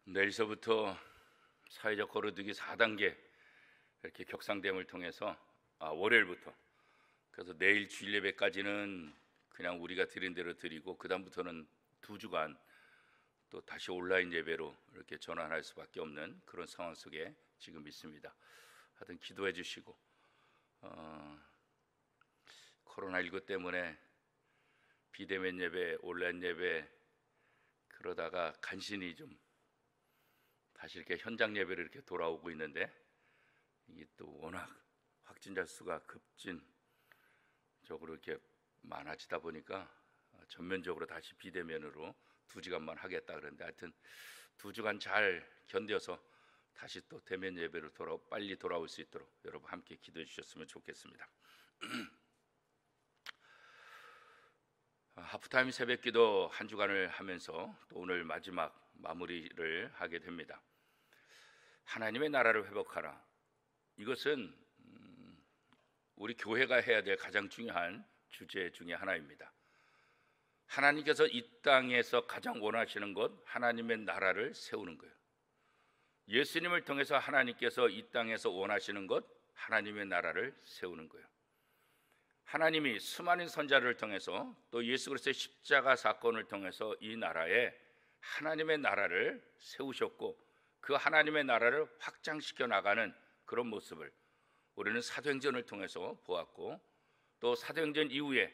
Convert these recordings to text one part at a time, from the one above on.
내일서부터 사회적 거리두기 4단계 이렇게 격상됨을 통해서 월요일부터 그래서 내일 주일 예배까지는 그냥 우리가 드린 대로 드리고 그 다음부터는 2주간 또 다시 온라인 예배로 이렇게 전환할 수밖에 없는 그런 상황 속에 지금 있습니다. 하여튼 기도해 주시고 코로나19 때문에 비대면 예배, 온라인 예배 그러다가 간신히 좀 다시 이렇게 현장 예배를 이렇게 돌아오고 있는데 이게 또 워낙 확진자 수가 급진적으로 이렇게 많아지다 보니까 전면적으로 다시 비대면으로 2주간만 하겠다 그러는데 하여튼 2주간 잘 견뎌서 다시 또 대면 예배로 빨리 돌아올 수 있도록 여러분 함께 기도해 주셨으면 좋겠습니다. 하프타임 새벽기도 한 주간을 하면서 또 오늘 마지막 마무리를 하게 됩니다. 하나님의 나라를 회복하라. 이것은 우리 교회가 해야 될 가장 중요한 주제 중에 하나입니다. 하나님께서 이 땅에서 가장 원하시는 것 하나님의 나라를 세우는 거예요. 예수님을 통해서 하나님께서 이 땅에서 원하시는 것 하나님의 나라를 세우는 거예요. 하나님이 수많은 선자를 통해서 또 예수 그리스도의 십자가 사건을 통해서 이 나라에 하나님의 나라를 세우셨고 그 하나님의 나라를 확장시켜 나가는 그런 모습을 우리는 사도행전을 통해서 보았고 또 사도행전 이후에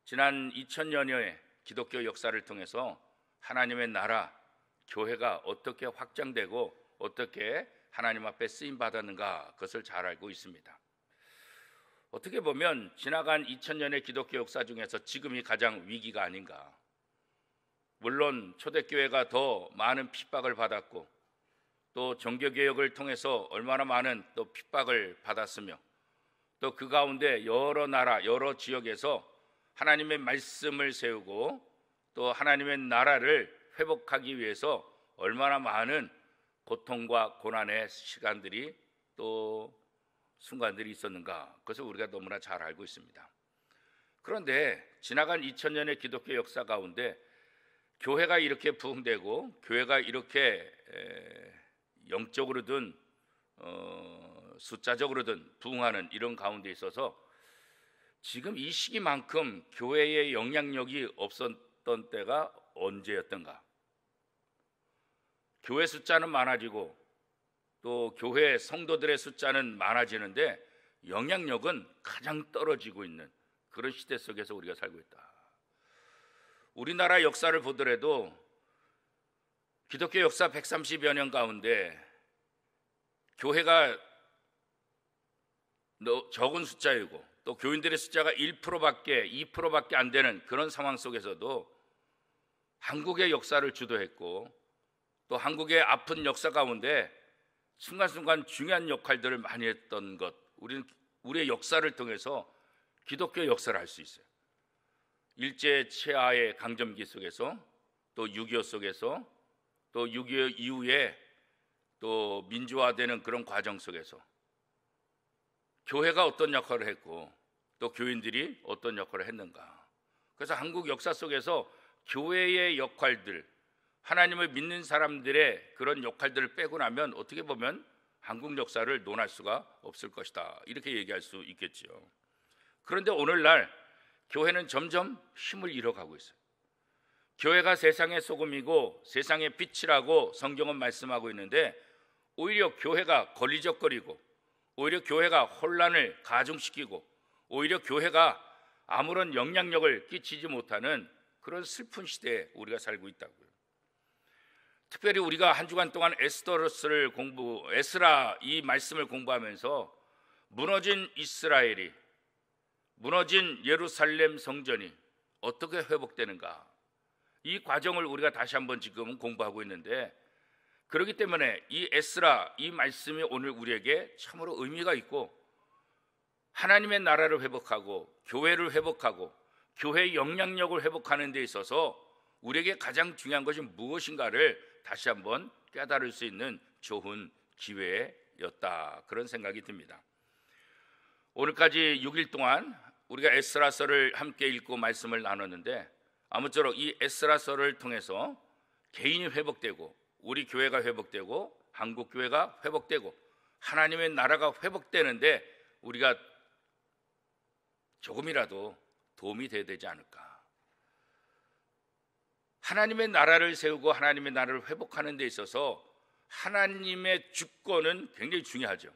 지난 2000년여의 기독교 역사를 통해서 하나님의 나라, 교회가 어떻게 확장되고 어떻게 하나님 앞에 쓰임 받았는가 그것을 잘 알고 있습니다. 어떻게 보면 지나간 2000년의 기독교 역사 중에서 지금이 가장 위기가 아닌가. 물론 초대교회가 더 많은 핍박을 받았고 또 종교개혁을 통해서 얼마나 많은 또 핍박을 받았으며 또 그 가운데 여러 나라, 여러 지역에서 하나님의 말씀을 세우고 또 하나님의 나라를 회복하기 위해서 얼마나 많은 고통과 고난의 시간들이 또 순간들이 있었는가 그것을 우리가 너무나 잘 알고 있습니다. 그런데 지나간 2000년의 기독교 역사 가운데 교회가 이렇게 부흥되고 교회가 이렇게 영적으로든 숫자적으로든 부흥하는 이런 가운데 있어서 지금 이 시기만큼 교회의 영향력이 없었던 때가 언제였던가. 교회 숫자는 많아지고 또 교회 성도들의 숫자는 많아지는데 영향력은 가장 떨어지고 있는 그런 시대 속에서 우리가 살고 있다. 우리나라 역사를 보더라도 기독교 역사 130여 년 가운데 교회가 적은 숫자이고 또 교인들의 숫자가 1%밖에 2%밖에 안 되는 그런 상황 속에서도 한국의 역사를 주도했고 또 한국의 아픈 역사 가운데 순간순간 중요한 역할들을 많이 했던 것 우리는 우리의 역사를 통해서 기독교 역사를 알 수 있어요. 일제 치하의 강점기 속에서 또 6.25 속에서 또 6.25 이후에 또 민주화되는 그런 과정 속에서 교회가 어떤 역할을 했고 또 교인들이 어떤 역할을 했는가. 그래서 한국 역사 속에서 교회의 역할들 하나님을 믿는 사람들의 그런 역할들을 빼고 나면 어떻게 보면 한국 역사를 논할 수가 없을 것이다 이렇게 얘기할 수 있겠지요. 그런데 오늘날 교회는 점점 힘을 잃어가고 있어요. 교회가 세상의 소금이고 세상의 빛이라고 성경은 말씀하고 있는데 오히려 교회가 걸리적거리고 오히려 교회가 혼란을 가중시키고 오히려 교회가 아무런 영향력을 끼치지 못하는 그런 슬픈 시대에 우리가 살고 있다고요. 특별히 우리가 한 주간 동안 에스라 이 말씀을 공부하면서 무너진 이스라엘이 무너진 예루살렘 성전이 어떻게 회복되는가 이 과정을 우리가 다시 한번 지금 공부하고 있는데 그렇기 때문에 이 에스라 이 말씀이 오늘 우리에게 참으로 의미가 있고 하나님의 나라를 회복하고 교회를 회복하고 교회의 영향력을 회복하는 데 있어서 우리에게 가장 중요한 것이 무엇인가를 다시 한번 깨달을 수 있는 좋은 기회였다 그런 생각이 듭니다. 오늘까지 6일 동안 우리가 에스라서를 함께 읽고 말씀을 나눴는데 아무쪼록 이 에스라서를 통해서 개인이 회복되고 우리 교회가 회복되고 한국 교회가 회복되고 하나님의 나라가 회복되는데 우리가 조금이라도 도움이 돼야 되지 않을까. 하나님의 나라를 세우고 하나님의 나라를 회복하는 데 있어서 하나님의 주권은 굉장히 중요하죠.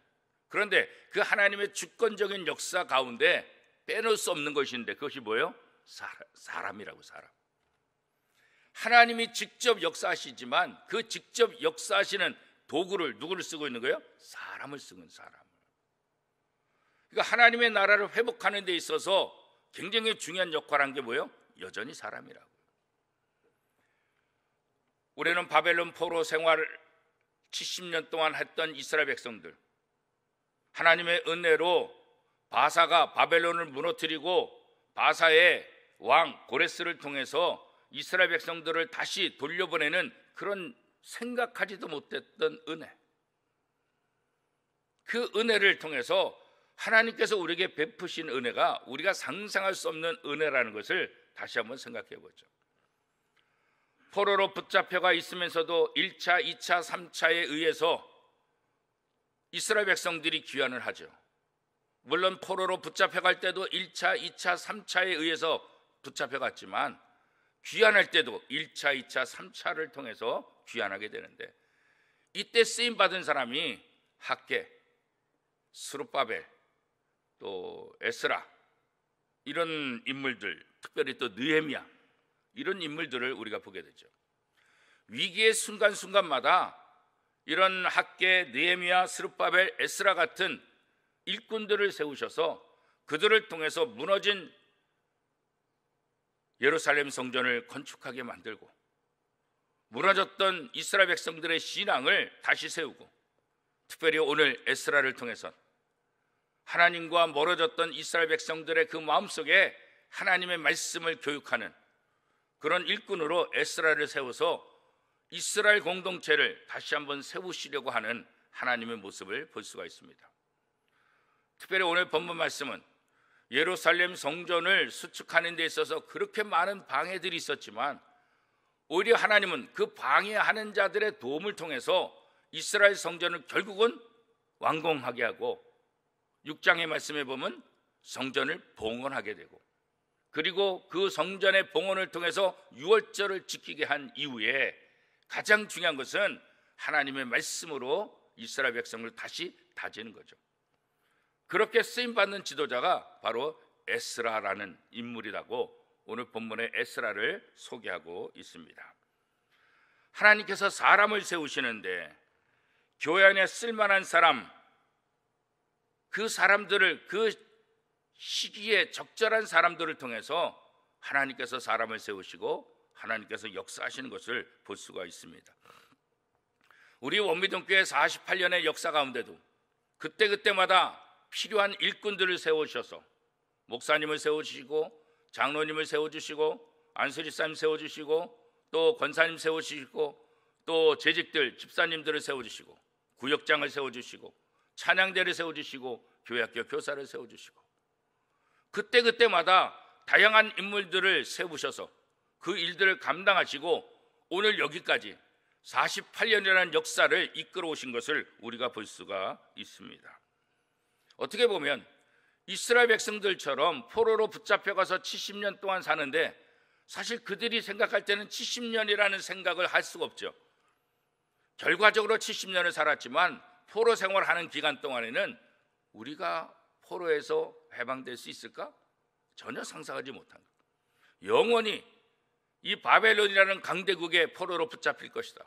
그런데 그 하나님의 주권적인 역사 가운데 빼놓을 수 없는 것이 있는데 그것이 뭐예요? 사람이라고. 사람. 하나님이 직접 역사하시지만 그 직접 역사하시는 도구를 누구를 쓰고 있는 거예요? 사람을 쓰는 사람을. 그러니까 하나님의 나라를 회복하는 데 있어서 굉장히 중요한 역할을 한 게 뭐예요? 여전히 사람이라고. 우리는 바벨론 포로 생활을 70년 동안 했던 이스라엘 백성들, 하나님의 은혜로 바사가 바벨론을 무너뜨리고 바사의 왕 고레스를 통해서 이스라엘 백성들을 다시 돌려보내는 그런 생각하지도 못했던 은혜, 그 은혜를 통해서 하나님께서 우리에게 베푸신 은혜가 우리가 상상할 수 없는 은혜라는 것을 다시 한번 생각해 보죠. 포로로 붙잡혀가 있으면서도 1차, 2차, 3차에 의해서 이스라엘 백성들이 귀환을 하죠. 물론 포로로 붙잡혀갈 때도 1차, 2차, 3차에 의해서 붙잡혀갔지만 귀환할 때도 1차, 2차, 3차를 통해서 귀환하게 되는데 이때 쓰임받은 사람이 학개, 스룹바벨, 또 에스라 이런 인물들, 특별히 또 느헤미야 이런 인물들을 우리가 보게 되죠. 위기의 순간순간마다 이런 학개, 느헤미야, 스룹바벨, 에스라 같은 일꾼들을 세우셔서 그들을 통해서 무너진 예루살렘 성전을 건축하게 만들고 무너졌던 이스라엘 백성들의 신앙을 다시 세우고 특별히 오늘 에스라를 통해서 하나님과 멀어졌던 이스라엘 백성들의 그 마음속에 하나님의 말씀을 교육하는 그런 일꾼으로 에스라를 세워서 이스라엘 공동체를 다시 한번 세우시려고 하는 하나님의 모습을 볼 수가 있습니다. 특별히 오늘 본문 말씀은 예루살렘 성전을 수축하는 데 있어서 그렇게 많은 방해들이 있었지만 오히려 하나님은 그 방해하는 자들의 도움을 통해서 이스라엘 성전을 결국은 완공하게 하고 6장의 말씀에 보면 성전을 봉헌하게 되고 그리고 그 성전의 봉헌을 통해서 유월절을 지키게 한 이후에 가장 중요한 것은 하나님의 말씀으로 이스라엘 백성을 다시 다지는 거죠. 그렇게 쓰임받는 지도자가 바로 에스라라는 인물이라고 오늘 본문의 에스라를 소개하고 있습니다. 하나님께서 사람을 세우시는데 교회 안에 쓸만한 사람, 그 사람들을 그 시기에 적절한 사람들을 통해서 하나님께서 사람을 세우시고 하나님께서 역사하시는 것을 볼 수가 있습니다. 우리 원미동교회 48년의 역사 가운데도 그때그때마다 필요한 일꾼들을 세우셔서 목사님을 세우시고 장로님을 세워주시고 안수리사님 세워주시고 또 권사님 세우시고 또 재직들 집사님들을 세워주시고 구역장을 세워주시고 찬양대를 세워주시고 교회학교 교사를 세워주시고 그때그때마다 다양한 인물들을 세우셔서 그 일들을 감당하시고 오늘 여기까지 48년이라는 역사를 이끌어 오신 것을 우리가 볼 수가 있습니다. 어떻게 보면 이스라엘 백성들처럼 포로로 붙잡혀가서 70년 동안 사는데 사실 그들이 생각할 때는 70년이라는 생각을 할 수가 없죠. 결과적으로 70년을 살았지만 포로 생활하는 기간 동안에는 우리가 포로에서 해방될 수 있을까? 전혀 상상하지 못한 것. 영원히 이 바벨론이라는 강대국의 포로로 붙잡힐 것이다.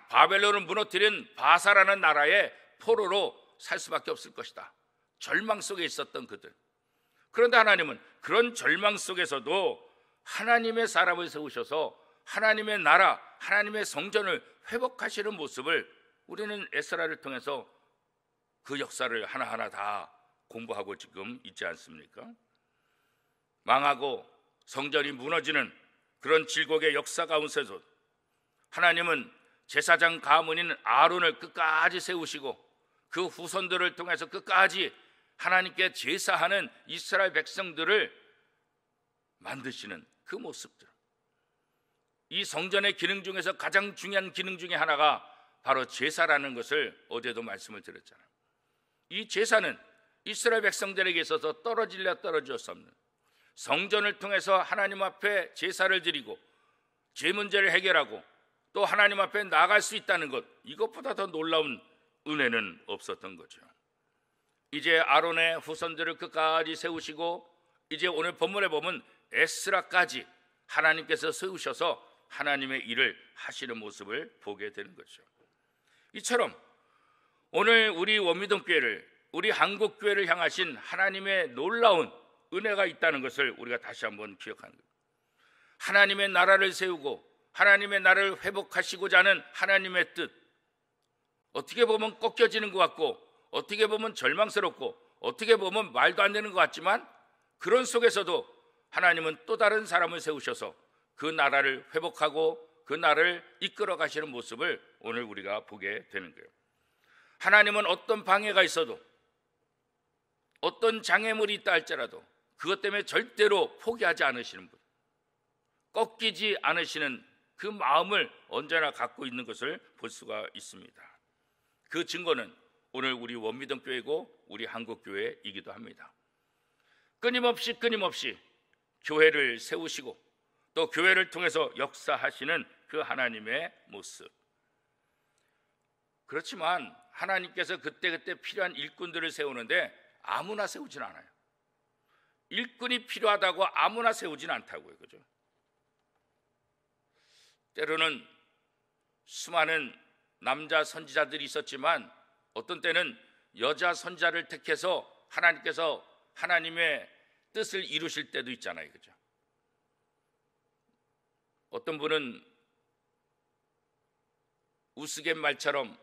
바벨론을 무너뜨린 바사라는 나라의 포로로 살 수밖에 없을 것이다. 절망 속에 있었던 그들. 그런데 하나님은 그런 절망 속에서도 하나님의 사람을 세우셔서 하나님의 나라, 하나님의 성전을 회복하시는 모습을 우리는 에스라를 통해서 그 역사를 하나하나 다 공부하고 지금 있지 않습니까? 망하고 성전이 무너지는 그런 질곡의 역사 가운데서 하나님은 제사장 가문인 아론을 끝까지 세우시고 그 후손들을 통해서 끝까지 하나님께 제사하는 이스라엘 백성들을 만드시는 그 모습들. 이 성전의 기능 중에서 가장 중요한 기능 중에 하나가 바로 제사라는 것을 어제도 말씀을 드렸잖아요. 이 제사는 이스라엘 백성들에게 있어서 떨어질려 떨어질 수 없는, 성전을 통해서 하나님 앞에 제사를 드리고 죄 문제를 해결하고 또 하나님 앞에 나아갈 수 있다는 것, 이것보다 더 놀라운 은혜는 없었던 거죠. 이제 아론의 후손들을 끝까지 세우시고 이제 오늘 본문에 보면 에스라까지 하나님께서 세우셔서 하나님의 일을 하시는 모습을 보게 되는 거죠. 이처럼 오늘 우리 원미동교회를, 우리 한국교회를 향하신 하나님의 놀라운 은혜가 있다는 것을 우리가 다시 한번 기억하는 거예요. 하나님의 나라를 세우고 하나님의 나라를 회복하시고자 하는 하나님의 뜻, 어떻게 보면 꺾여지는 것 같고 어떻게 보면 절망스럽고 어떻게 보면 말도 안 되는 것 같지만, 그런 속에서도 하나님은 또 다른 사람을 세우셔서 그 나라를 회복하고 그 나라를 이끌어 가시는 모습을 오늘 우리가 보게 되는 거예요. 하나님은 어떤 방해가 있어도, 어떤 장애물이 있다 할지라도 그것 때문에 절대로 포기하지 않으시는 분, 꺾이지 않으시는 그 마음을 언제나 갖고 있는 것을 볼 수가 있습니다. 그 증거는 오늘 우리 원미동교회고 우리 한국교회이기도 합니다. 끊임없이 교회를 세우시고 또 교회를 통해서 역사하시는 그 하나님의 모습. 그렇지만 하나님께서 그때그때 필요한 일꾼들을 세우는데 아무나 세우진 않아요. 일꾼이 필요하다고 아무나 세우진 않다고요. 그죠? 때로는 수많은 남자 선지자들이 있었지만 어떤 때는 여자 선지자를 택해서 하나님께서 하나님의 뜻을 이루실 때도 있잖아요. 그죠? 어떤 분은 우스갯말처럼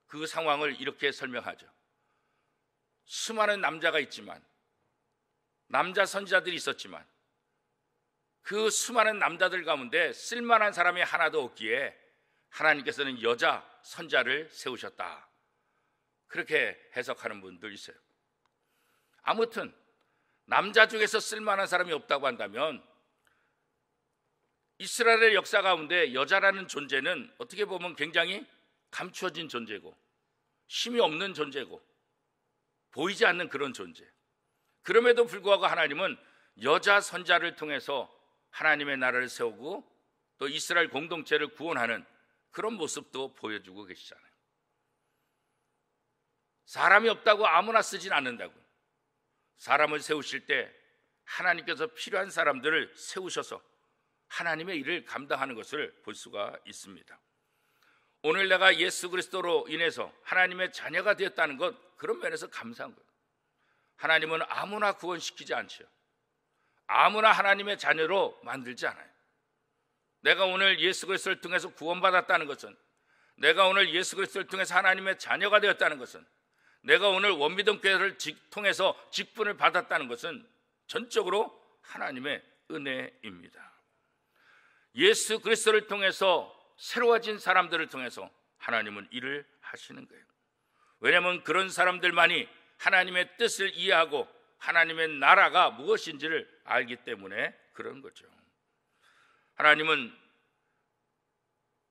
그 상황을 이렇게 설명하죠. 수많은 남자가 있지만, 남자 선지자들이 있었지만 그 수많은 남자들 가운데 쓸만한 사람이 하나도 없기에 하나님께서는 여자 선지자를 세우셨다, 그렇게 해석하는 분들 있어요. 아무튼 남자 중에서 쓸만한 사람이 없다고 한다면 이스라엘의 역사 가운데 여자라는 존재는 어떻게 보면 굉장히 감추어진 존재고 힘이 없는 존재고 보이지 않는 그런 존재. 그럼에도 불구하고 하나님은 여자 선지자를 통해서 하나님의 나라를 세우고 또 이스라엘 공동체를 구원하는 그런 모습도 보여주고 계시잖아요. 사람이 없다고 아무나 쓰진 않는다고. 사람을 세우실 때 하나님께서 필요한 사람들을 세우셔서 하나님의 일을 감당하는 것을 볼 수가 있습니다. 오늘 내가 예수 그리스도로 인해서 하나님의 자녀가 되었다는 것, 그런 면에서 감사한 거예요. 하나님은 아무나 구원시키지 않죠. 아무나 하나님의 자녀로 만들지 않아요. 내가 오늘 예수 그리스도를 통해서 구원받았다는 것은, 내가 오늘 예수 그리스도를 통해서 하나님의 자녀가 되었다는 것은, 내가 오늘 원미동교회를 통해서 직분을 받았다는 것은 전적으로 하나님의 은혜입니다. 예수 그리스도를 통해서 새로워진 사람들을 통해서 하나님은 일을 하시는 거예요. 왜냐하면 그런 사람들만이 하나님의 뜻을 이해하고 하나님의 나라가 무엇인지를 알기 때문에 그런 거죠. 하나님은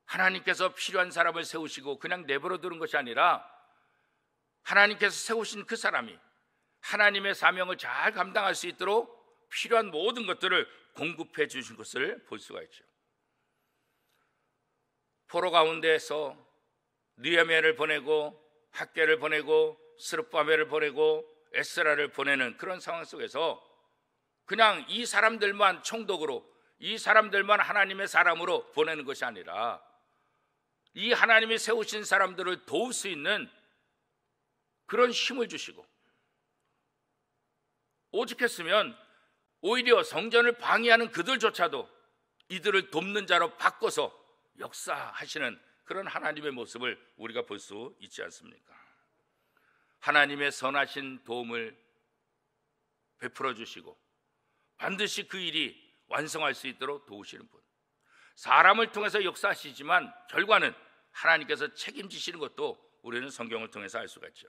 하나님께서 필요한 사람을 세우시고 그냥 내버려 두는 것이 아니라 하나님께서 세우신 그 사람이 하나님의 사명을 잘 감당할 수 있도록 필요한 모든 것들을 공급해 주신 것을 볼 수가 있죠. 포로 가운데에서 느헤미야를 보내고 학개를 보내고 스룹바벨을 보내고 에스라를 보내는 그런 상황 속에서 그냥 이 사람들만 총독으로, 이 사람들만 하나님의 사람으로 보내는 것이 아니라 이 하나님이 세우신 사람들을 도울 수 있는 그런 힘을 주시고, 오죽했으면 오히려 성전을 방해하는 그들조차도 이들을 돕는 자로 바꿔서 역사하시는 그런 하나님의 모습을 우리가 볼 수 있지 않습니까? 하나님의 선하신 도움을 베풀어 주시고 반드시 그 일이 완성할 수 있도록 도우시는 분, 사람을 통해서 역사하시지만 결과는 하나님께서 책임지시는 것도 우리는 성경을 통해서 알 수가 있죠.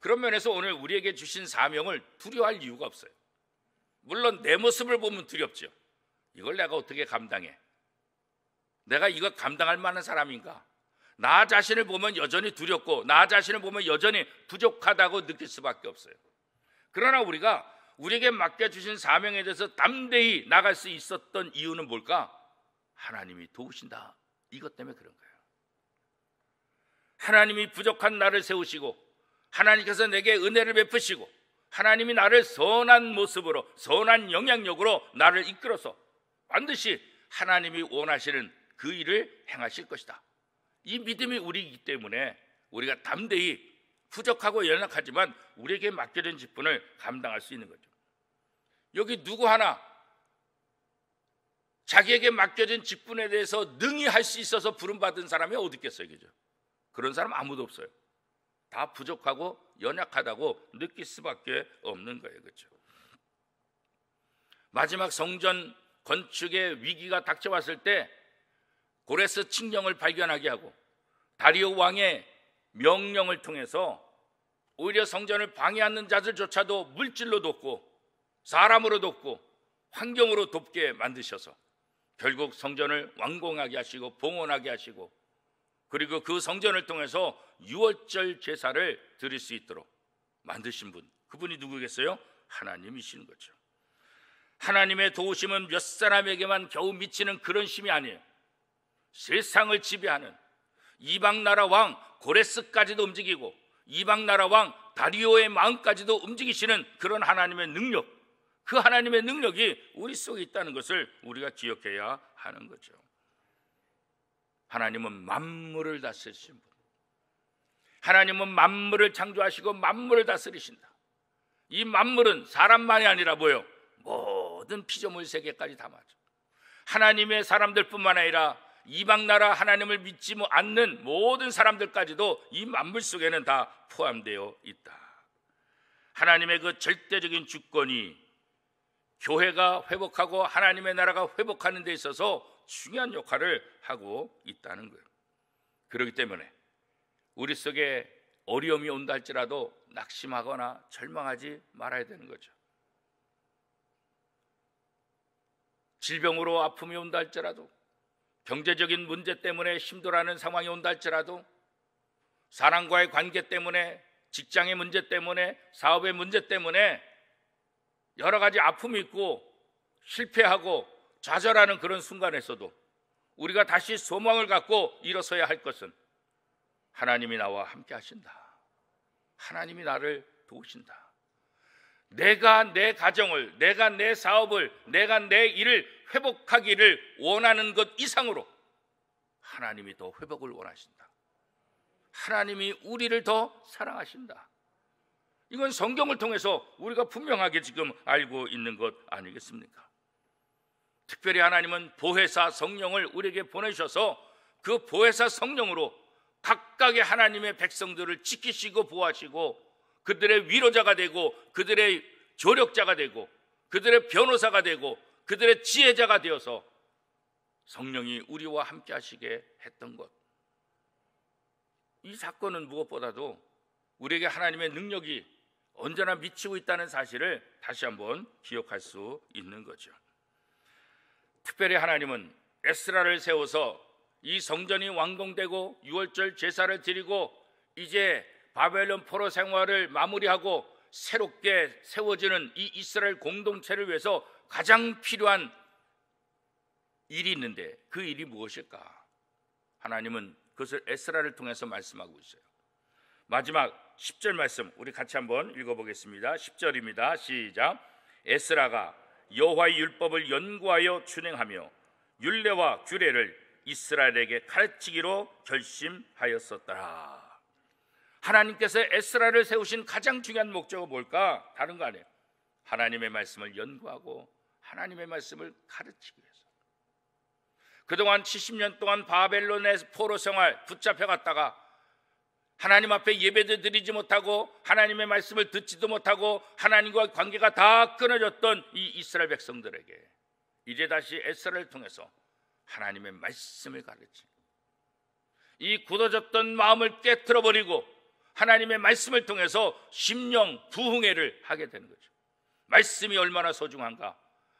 그런 면에서 오늘 우리에게 주신 사명을 두려워할 이유가 없어요. 물론 내 모습을 보면 두렵죠. 이걸 내가 어떻게 감당해? 내가 이거 감당할 만한 사람인가? 나 자신을 보면 여전히 두렵고 나 자신을 보면 여전히 부족하다고 느낄 수밖에 없어요. 그러나 우리가 우리에게 맡겨주신 사명에 대해서 담대히 나갈 수 있었던 이유는 뭘까? 하나님이 도우신다. 이것 때문에 그런 거예요. 하나님이 부족한 나를 세우시고 하나님께서 내게 은혜를 베푸시고 하나님이 나를 선한 모습으로 선한 영향력으로 나를 이끌어서 반드시 하나님이 원하시는 그 일을 행하실 것이다. 이 믿음이 우리이기 때문에 우리가 담대히 부족하고 연약하지만 우리에게 맡겨진 직분을 감당할 수 있는 거죠. 여기 누구 하나 자기에게 맡겨진 직분에 대해서 능히 할 수 있어서 부름받은 사람이 어디 있겠어요? 그죠? 그런 사람 아무도 없어요. 다 부족하고 연약하다고 느낄 수밖에 없는 거예요. 그렇죠? 마지막 성전 건축의 위기가 닥쳐왔을 때 고레스 칙령을 발견하게 하고 다리오 왕의 명령을 통해서 오히려 성전을 방해하는 자들조차도 물질로 돕고 사람으로 돕고 환경으로 돕게 만드셔서 결국 성전을 완공하게 하시고 봉헌하게 하시고 그리고 그 성전을 통해서 유월절 제사를 드릴 수 있도록 만드신 분, 그분이 누구겠어요? 하나님이시는 거죠. 하나님의 도우심은 몇 사람에게만 겨우 미치는 그런 힘이 아니에요. 세상을 지배하는 이방 나라 왕 고레스까지도 움직이고 이방 나라 왕 다리오의 마음까지도 움직이시는 그런 하나님의 능력, 그 하나님의 능력이 우리 속에 있다는 것을 우리가 기억해야 하는 거죠. 하나님은 만물을 다스리신 분, 하나님은 만물을 창조하시고 만물을 다스리신다. 이 만물은 사람만이 아니라 뭐예요? 모든 피조물 세계까지 담아줘. 하나님의 사람들뿐만 아니라 이방 나라 하나님을 믿지 않는 모든 사람들까지도 이 만물 속에는 다 포함되어 있다. 하나님의 그 절대적인 주권이 교회가 회복하고 하나님의 나라가 회복하는 데 있어서 중요한 역할을 하고 있다는 거예요. 그렇기 때문에 우리 속에 어려움이 온다 할지라도 낙심하거나 절망하지 말아야 되는 거죠. 질병으로 아픔이 온다 할지라도, 경제적인 문제 때문에 힘들어하는 상황이 온다 할지라도, 사람과의 관계 때문에, 직장의 문제 때문에, 사업의 문제 때문에 여러 가지 아픔이 있고 실패하고 좌절하는 그런 순간에서도 우리가 다시 소망을 갖고 일어서야 할 것은 하나님이 나와 함께 하신다. 하나님이 나를 도우신다. 내가 내 가정을, 내가 내 사업을, 내가 내 일을 회복하기를 원하는 것 이상으로 하나님이 더 회복을 원하신다. 하나님이 우리를 더 사랑하신다. 이건 성경을 통해서 우리가 분명하게 지금 알고 있는 것 아니겠습니까? 특별히 하나님은 보혜사 성령을 우리에게 보내셔서 그 보혜사 성령으로 각각의 하나님의 백성들을 지키시고 보호하시고 그들의 위로자가 되고 그들의 조력자가 되고 그들의 변호사가 되고 그들의 지혜자가 되어서 성령이 우리와 함께 하시게 했던 것, 이 사건은 무엇보다도 우리에게 하나님의 능력이 언제나 미치고 있다는 사실을 다시 한번 기억할 수 있는 거죠. 특별히 하나님은 에스라를 세워서 이 성전이 완공되고 유월절 제사를 드리고 이제 바벨론 포로 생활을 마무리하고 새롭게 세워지는 이 이스라엘 공동체를 위해서 가장 필요한 일이 있는데 그 일이 무엇일까? 하나님은 그것을 에스라를 통해서 말씀하고 있어요. 마지막 10절 말씀 우리 같이 한번 읽어보겠습니다. 10절입니다. 시작. 에스라가 여호와의 율법을 연구하여 준행하며 율례와 규례를 이스라엘에게 가르치기로 결심하였었더라. 하나님께서 에스라를 세우신 가장 중요한 목적은 뭘까? 다른 거 아니에요. 하나님의 말씀을 연구하고 하나님의 말씀을 가르치기 위해서. 그동안 70년 동안 바벨론의 포로 생활 붙잡혀갔다가 하나님 앞에 예배도 드리지 못하고 하나님의 말씀을 듣지도 못하고 하나님과 관계가 다 끊어졌던 이 이스라엘 백성들에게 이제 다시 에스라를 통해서 하나님의 말씀을 가르치고 이 굳어졌던 마음을 깨트려버리고 하나님의 말씀을 통해서 심령 부흥회를 하게 되는 거죠. 말씀이 얼마나 소중한가,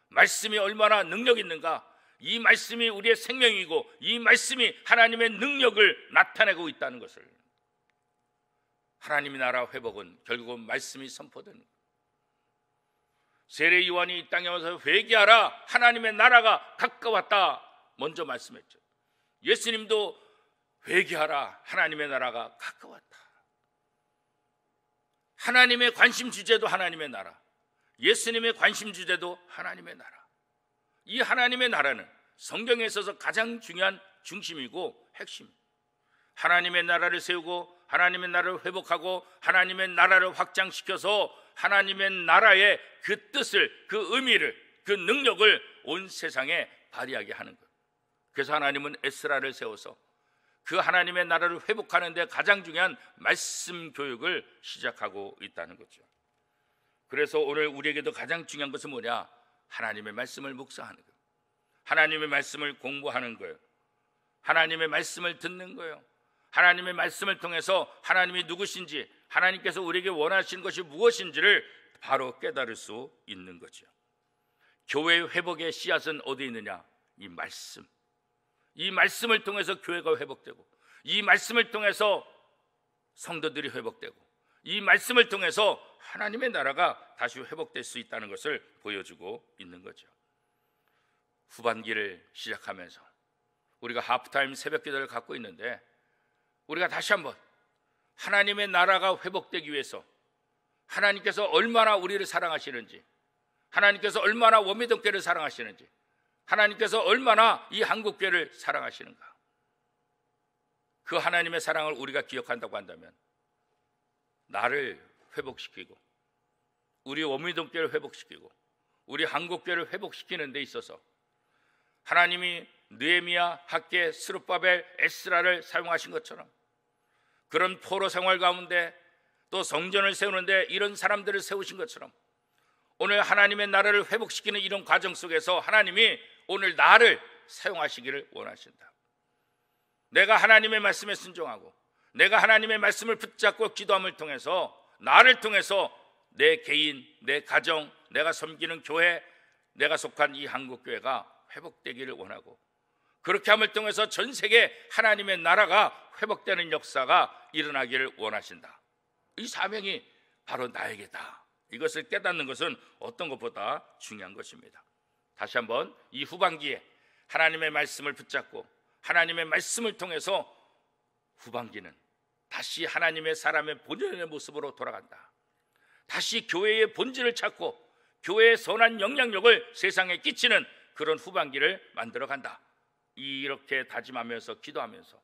말씀이 얼마나 능력 있는가, 이 말씀이 우리의 생명이고 이 말씀이 하나님의 능력을 나타내고 있다는 것을, 하나님의 나라 회복은 결국은 말씀이 선포되는 거예요. 세례 요한이 이 땅에 와서 회개하라, 하나님의 나라가 가까웠다 먼저 말씀했죠. 예수님도 회개하라, 하나님의 나라가 가까웠다. 하나님의 관심 주제도 하나님의 나라, 예수님의 관심 주제도 하나님의 나라. 이 하나님의 나라는 성경에 있어서 가장 중요한 중심이고 핵심. 하나님의 나라를 세우고 하나님의 나라를 회복하고 하나님의 나라를 확장시켜서 하나님의 나라의 그 뜻을, 그 의미를, 그 능력을 온 세상에 발휘하게 하는 것. 그래서 하나님은 에스라를 세워서 그 하나님의 나라를 회복하는 데 가장 중요한 말씀 교육을 시작하고 있다는 거죠. 그래서 오늘 우리에게도 가장 중요한 것은 뭐냐? 하나님의 말씀을 묵상하는 거예요. 하나님의 말씀을 공부하는 거예요. 하나님의 말씀을 듣는 거예요. 하나님의 말씀을 통해서 하나님이 누구신지, 하나님께서 우리에게 원하시는 것이 무엇인지를 바로 깨달을 수 있는 거죠. 교회의 회복의 씨앗은 어디에 있느냐? 이 말씀. 이 말씀을 통해서 교회가 회복되고, 이 말씀을 통해서 성도들이 회복되고, 이 말씀을 통해서 하나님의 나라가 다시 회복될 수 있다는 것을 보여주고 있는 거죠. 후반기를 시작하면서 우리가 하프타임 새벽 기도를 갖고 있는데, 우리가 다시 한번 하나님의 나라가 회복되기 위해서 하나님께서 얼마나 우리를 사랑하시는지, 하나님께서 얼마나 원미동교회를 사랑하시는지, 하나님께서 얼마나 이 한국교회를 사랑하시는가, 그 하나님의 사랑을 우리가 기억한다고 한다면 나를 회복시키고 우리 원미동교회를 회복시키고 우리 한국교회를 회복시키는 데 있어서 하나님이 느헤미야, 학개, 스룹바벨, 에스라를 사용하신 것처럼 그런 포로 생활 가운데 또 성전을 세우는데 이런 사람들을 세우신 것처럼 오늘 하나님의 나라를 회복시키는 이런 과정 속에서 하나님이 오늘 나를 사용하시기를 원하신다. 내가 하나님의 말씀에 순종하고 내가 하나님의 말씀을 붙잡고 기도함을 통해서 나를 통해서 내 개인, 내 가정, 내가 섬기는 교회, 내가 속한 이 한국교회가 회복되기를 원하고, 그렇게 함을 통해서 전 세계 하나님의 나라가 회복되는 역사가 일어나기를 원하신다. 이 사명이 바로 나에게다. 이것을 깨닫는 것은 어떤 것보다 중요한 것입니다. 다시 한번 이 후반기에 하나님의 말씀을 붙잡고 하나님의 말씀을 통해서 후반기는 다시 하나님의 사람의 본연의 모습으로 돌아간다. 다시 교회의 본질을 찾고 교회의 선한 영향력을 세상에 끼치는 그런 후반기를 만들어간다. 이렇게 다짐하면서 기도하면서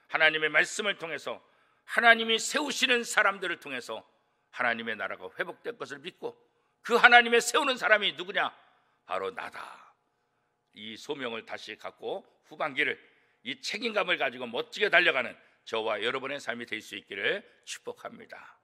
하나님의 말씀을 통해서 하나님이 세우시는 사람들을 통해서 하나님의 나라가 회복될 것을 믿고 그 하나님의 세우는 사람이 누구냐? 바로 나다. 이 소명을 다시 갖고 후반기를 이 책임감을 가지고 멋지게 달려가는 저와 여러분의 삶이 될 수 있기를 축복합니다.